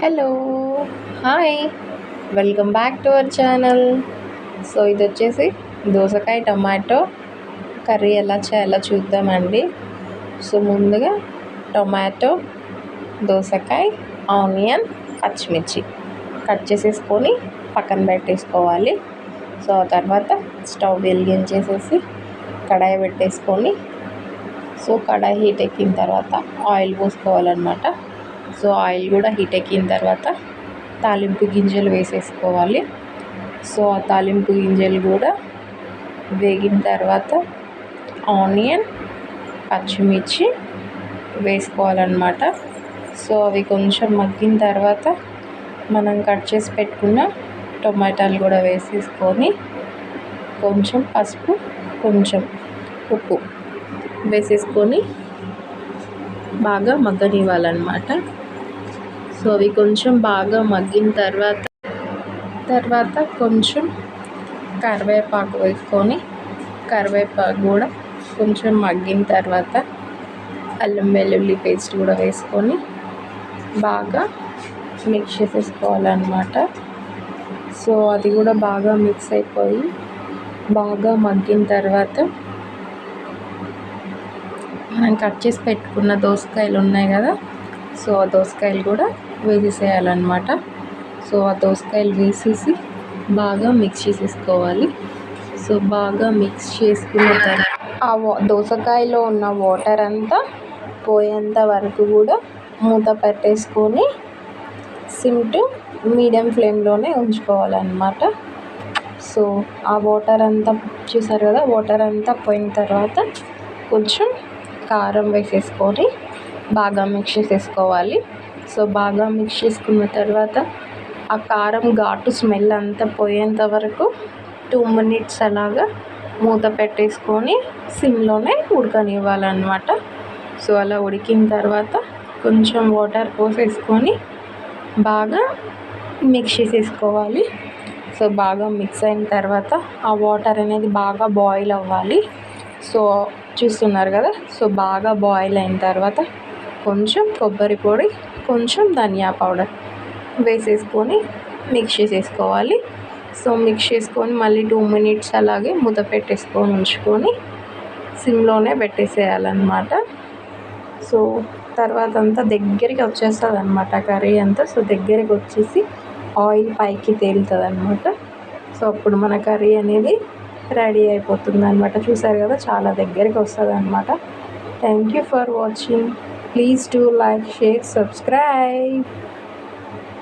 Hello! Hi! Welcome back to our channel. So, ఇదొచ్చేసి దోసకాయ tomato curry ఎలా చేయాలో చూద్దామండి. సో, ముందుగా టొమాటో, దోసకాయ, ఆనియన్, పచ్చిమిర్చి కట్ చేసేసుకొని పక్కన పెట్టేసుకోవాలి. సో, ఆ తర్వాత స్టవ్ వెలిగించేసేసి కడాయి పెట్టేసుకొని కడాయి హీట్ ఎక్కిన తర్వాత ఆయిల్ పోసుకోవాలన్నమాట. సో ఆయిల్ కూడా హీట్ ఎక్కిన తర్వాత తాలింపు గింజలు వేసేసుకోవాలి. సో ఆ తాలింపు గింజలు కూడా వేగిన తర్వాత ఆనియన్, పచ్చిమిర్చి వేసుకోవాలన్నమాట. సో అవి కొంచెం మగ్గిన తర్వాత మనం కట్ చేసి పెట్టుకున్న టొమాటోలు కూడా వేసేసుకొని కొంచెం పసుపు, కొంచెం ఉప్పు వేసేసుకొని బాగా మగ్గనివ్వాలన్నమాట. సో అవి కొంచెం బాగా మగ్గిన తర్వాత కొంచెం కరివేపాకు వేసుకొని కరివేపాకు కూడా కొంచెం మగ్గిన తర్వాత అల్లం వెల్లుల్లి పేస్ట్ కూడా వేసుకొని బాగా మిక్స్ చేసేసుకోవాలన్నమాట. సో అది కూడా బాగా మిక్స్ అయిపోయి బాగా మగ్గిన తర్వాత మనం కట్ చేసి పెట్టుకున్న దోసకాయలు ఉన్నాయి కదా, సో ఆ దోసకాయలు కూడా వేసేసేయాలన్నమాట. సో ఆ దోసకాయలు వేసేసి బాగా మిక్స్ చేసేసుకోవాలి. సో బాగా మిక్స్ చేసుకున్న తర్వాత దోసకాయలో ఉన్న వాటర్ అంతా పోయేంత వరకు కూడా మూత పెట్టేసుకొని సిమ్ టు మీడియం ఫ్లేమ్లోనే ఉంచుకోవాలన్నమాట. సో ఆ వాటర్ అంతా చూసారు కదా, వాటర్ అంతా పోయిన తర్వాత కొంచెం కారం వేసేసుకొని బాగా మిక్స్ చేసేసుకోవాలి. సో బాగా మిక్స్ చేసుకున్న తర్వాత ఆ కారం ఘాటు స్మెల్ అంతా పోయేంత వరకు 2 minutes అలాగా మూత పెట్టేసుకొని సిమ్లోనే ఉడకనివ్వాలన్నమాట. సో అలా ఉడికిన తర్వాత కొంచెం వాటర్ పోసేసుకొని బాగా మిక్స్ చేసేసుకోవాలి. సో బాగా మిక్స్ అయిన తర్వాత ఆ వాటర్ అనేది బాగా బాయిల్ అవ్వాలి. సో చూస్తున్నారు కదా, సో బాగా బాయిల్ అయిన తర్వాత కొంచెం కొబ్బరి పొడి, కొంచెం ధనియా పౌడర్ వేసేసుకొని మిక్స్ చేసేసుకోవాలి. సో మిక్స్ చేసుకొని మళ్ళీ 2 minutes అలాగే మూత పెట్టేసుకొని ఉంచుకొని సిమ్లోనే పెట్టేసేయాలన్నమాట. సో తర్వాత అంతా దగ్గరికి వచ్చేస్తుంది అనమాట కర్రీ అంతా. సో దగ్గరికి వచ్చేసి ఆయిల్ పైకి తేలుతుంది అనమాట. సో అప్పుడు మన కర్రీ అనేది రెడీ అయిపోతుంది అనమాట. చూసారు కదా, చాలా దగ్గరికి వస్తుంది అనమాట. Thank you for watching. Please do like, share, subscribe.